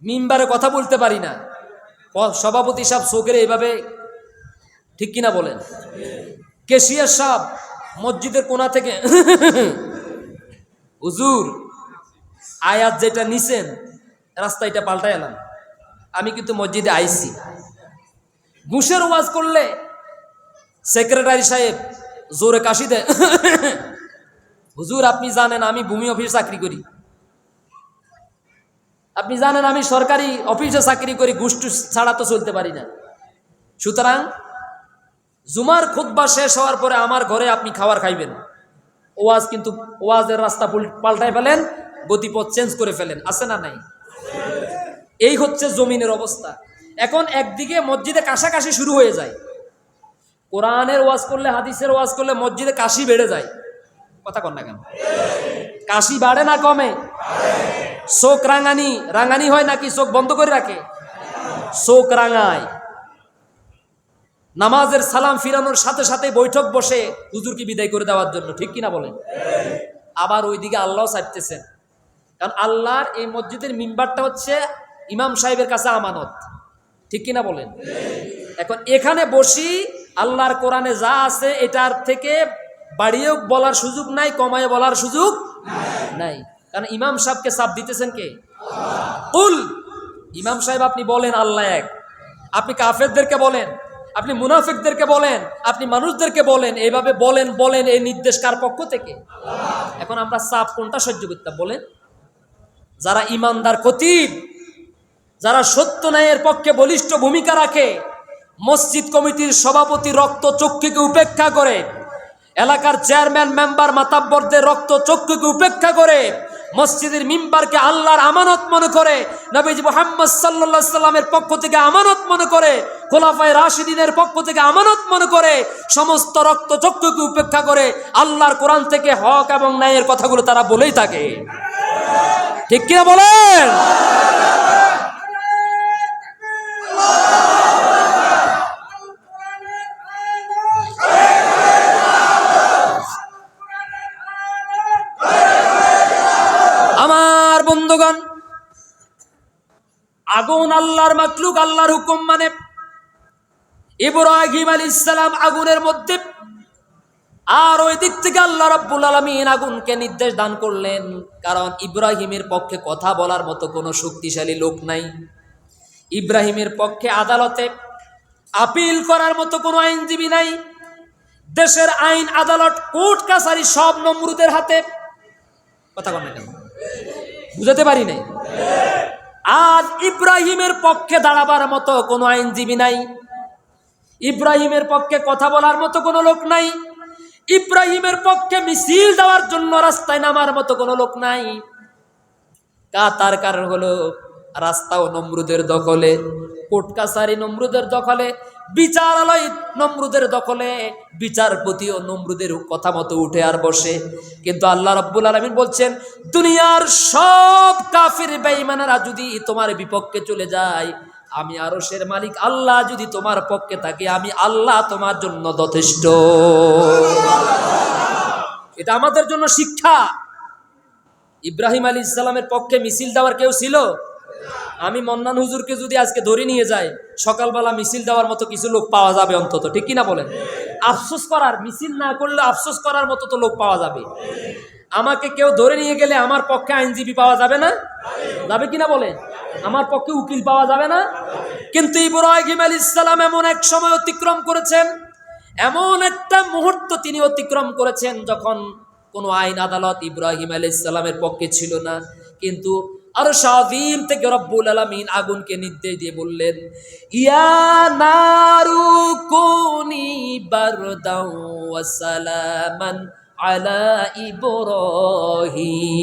মিম্বারে কথা বলতে পারি না, সভাপতি সাহেব চোখের এইভাবে, ঠিক কিনা বলেন? কেশিয়ার সাহেব মসজিদের কোণা থেকে হুজুর আয়াত যেটা নিছেন রাস্তা এটা পাল্টায় এলাম, আমি কিন্তু মসজিদে আইছি। ঘুষের ওয়াজ করলে সেক্রেটারি সাহেব জোরে কাশি দেয় হুজুর আপনি জানেন আমি ভূমি অফিসে চাকরি করি, আপনি জানেন আমি সরকারি অফিসে চাকরি করি, ঘুষ টুস ছাড়া তো চলতে পারি না। সুতরাং জুমার খুতবা শেষ হওয়ার পরে আমার ঘরে আপনি খাবার খাইবেন। ওয়াজ কিন্তু ওয়াজের রাস্তা পাল্টায় ফেলেন, গতিপথ চেঞ্জ করে ফেলেন, আছে না নাই? এই হচ্ছে জমিনের অবস্থা। এখন একদিকে মসজিদে কাশাকাশি শুরু হয়ে যায়, কোরআনের ওয়াজ করলে হাদিসের ওয়াজ করলে মসজিদে কাশি বেড়ে যায়। কথা কন না কেন? কাশি বাড়ে না কমে? চোখ রাঙানি রাঙানি হয় নাকি চোখ বন্ধ করে রাখে? চোখ রাঙায়। নামাজের সালাম ফিরানোর সাথে সাথে বৈঠক বসে হুজুরকে বিদায় করে দেওয়ার জন্য, ঠিক কিনা বলেন? আবার ওইদিকে আল্লাহ চাইতেছেন, কারণ আল্লাহর এই মসজিদের মিম্বারটা হচ্ছে ইমাম সাহেবের কাছে আমানত, ঠিক কিনা বলেন? এখন এখানে বসি আল্লাহর কোরআনে যা আছে এটার থেকে বাড়িয়েও বলার সুযোগ নাই, কমায় বলার সুযোগ নাই, কারণ ইমাম সাহেবকে চাপ দিতেছেন কে? কুল, ইমাম সাহেব আপনি বলেন আল্লাহ এক, আপনি কাফেরদেরকে বলেন, আপনি মুনাফিকদেরকে বলেন, আপনি মানুষদেরকে বলেন, এইভাবে বলেন বলেন, এই নির্দেশ কার পক্ষ থেকে? এখন আমরা চাপ কোনটা সহ্য করতাম বলেন? যারা ইমানদার খতিব, যারা সত্য ন্যায়ের পক্ষে বলিষ্ঠ ভূমিকা রাখে, মসজিদ কমিটির সভাপতি রক্ত চক্ষুকে উপেক্ষা করে, এলাকার চেয়ারম্যান মেম্বার মাতাব্বরদের রক্ত চক্ষুকে উপেক্ষা করে মসজিদের মিম্বারকে আল্লাহর আমানত মনে করে, নবীজি মুহাম্মদ সাল্লাল্লাহু আলাইহি সাল্লামের পক্ষ থেকে আমানত মনে করে, খোলাফায়ে রাশিদিনের পক্ষ থেকে আমানত মনে করে, সমস্ত রক্ত চক্ষুকে উপেক্ষা করে আল্লাহর কোরআন থেকে হক এবং ন্যায়ের কথাগুলো তারা বলেই থাকে, ঠিক কিনা বলেন? আমার বন্ধুগণ, আগুন আল্লাহর মাখলুক, আল্লাহর হুকুম মানে। ইব্রাহিম আলাইহিস সালাম আগুনের মধ্যে, আর ওই দিক থেকে আল্লাহ রাব্বুল আলামিন আগুনকে নির্দেশ দান করলেন, কারণ ইব্রাহিমের পক্ষে কথা বলার মতো কোনো শক্তিশালী লোক নাই, ইব্রাহিমের পক্ষে আদালতে আপিল করার মতো কোনো আইনজীবী নাই, দেশের আইন আদালত কোর্ট কাছারি সব নমরুদের হাতে। কথা বল না কেন? বুঝাতে পারি নাই? আজ ইব্রাহিমের পক্ষে দাঁড়াবার মতো কোনো আইনজীবী নাই, ইব্রাহিমের পক্ষে কথা বলার মতো কোনো লোক নাই, ইব্রাহিমের পক্ষে মিছিল দেওয়ার জন্য রাস্তায় নামার মতো কোনো লোক নাই। তার কারণ হলো রাস্তাও নমরুদের দখলে, কোর্ট কাছারি নমরুদের দখলে, বিচারালয় নমরুদের দখলে, বিচারপতিও নমরুদের কথা মতো উঠে আর বসে। কিন্তু আল্লাহ রাব্বুল আলামিন বলছেন, দুনিয়ার সব কাফির বেঈমানেরা যদি তোমার বিপক্ষে চলে যায়, আমি আরশের মালিক আল্লাহ যদি তোমার পক্ষে থাকি, আমি আল্লাহ তোমার জন্য যথেষ্ট। এটা আমাদের জন্য শিক্ষা। ইব্রাহিম আলাইহিস সালামের পক্ষে মিছিল দেওয়ার কেউ ছিল? আমি মন্নান হুজুরকে যদি আজকে ধরে নিয়ে যাই, সকালবেলা মিছিল দেওয়ার মতো কিছু লোক পাওয়া যাবে অন্তত, ঠিক কিনা বলেন? আফসোস করার, মিছিল না করলে আফসোস করার মতো তো লোক পাওয়া যাবে। আমাকে কেউ ধরে নিয়ে গেলে আমার পক্ষে আইনজীবী পাওয়া যাবে না? যাবে কিনা বলেন? আমার পক্ষে উকিল পাওয়া যাবে না? কিন্তু ইব্রাহিম আলাইহিস সালাম এমন এক সময় অতিক্রম করেছেন, এমন একটা মুহূর্ত তিনি অতিক্রম করেছেন যখন কোনো আইন আদালত ইব্রাহিম আলাইহিস সালামের পক্ষে ছিল না। কিন্তু আরশ আযীম থেকে রব্বুল আলামিন আগুনকে নির্দেশ দিয়ে বললেন, ইয়া নারু কুনি বারদাও ওয়া সালামান আলা ইব্রাহিম।